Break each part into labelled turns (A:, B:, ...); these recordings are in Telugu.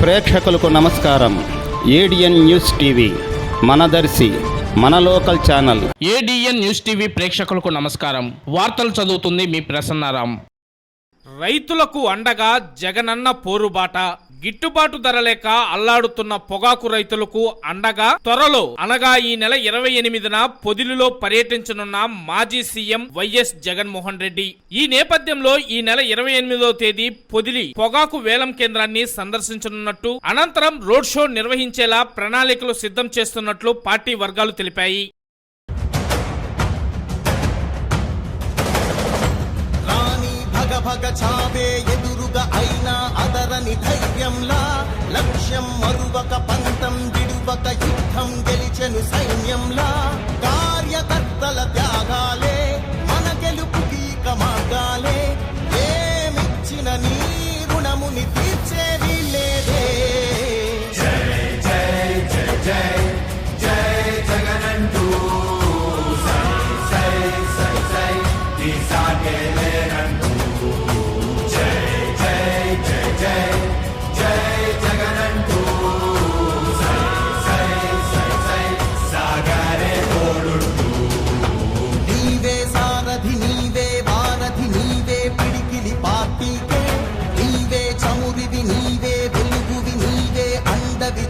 A: ప్రేక్షకులకు నమస్కారం. ఏడిఎన్ న్యూస్ టీవీ మనదర్శి మన local channel.
B: ADN news TV ప్రేక్షకులకు నమస్కారం. వార్తలు చదువుతుంది మీ ప్రసన్నారాం.
C: రైతులకు అండగా జగనన్న పోరుబాట. గిట్టుబాటు ధర లేక అల్లాడుతున్న పొగాకు రైతులకు అండగా త్వరలో అనగా ఈ నెల 28న పొదిలిలో పర్యటించనున్న మాజీ సీఎం వైఎస్ జగన్మోహన్ రెడ్డి. ఈ నేపథ్యంలో ఈ నెల 28వ తేదీ పొదిలి పొగాకు వేలం కేంద్రాన్ని సందర్శించనున్నట్టు, అనంతరం రోడ్ షో నిర్వహించేలా ప్రణాళికలు సిద్ధం చేస్తున్నట్లు పార్టీ వర్గాలు తెలిపాయి.
D: భగ చావే ఎదురుగా అయినా అదరని ధైర్యంలా, లక్ష్యం మరువక పంతం విడువక యుద్ధం గెలిచెను సైన్యంలా. కార్యకర్తల త్యాగాలే మన గెలుపుకి మార్గాలే, ఏమిచ్చిన నీ రుణముని తీర్చేది లేదే. జై జై జై జై జై జగనంటూ సై సై సై సై తీసాగే లేనంటూ.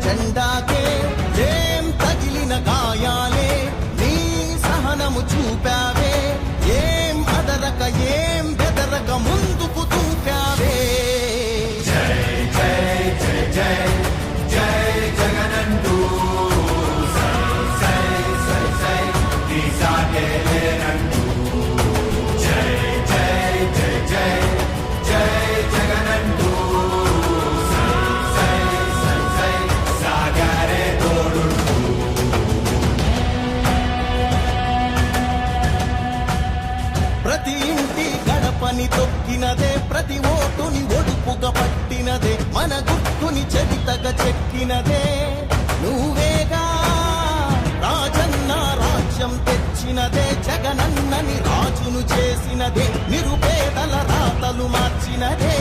D: జెండాకే ఏం తగిలిన గాయాలే నీ సహనము చూపావే, ఏం అదరక ఏం బెదరక ముందుకు చూపావే. జై జై జై జై జై జగనంటూ సై సై సై సై తీసాగే లేనంటూ. జై జై జై జై జై జగనంటూ తొక్కినదే, ప్రతి ఓటుని ఒడుపుగా పట్టినదే, మన గుర్తుని చెవితగా చెక్కినదే నువ్వేగా. రాజన్న రాజ్యం తెచ్చినదే, జగనన్నని రాజును చేసినదే, నిరుపేదల రాతలు మార్చినదే.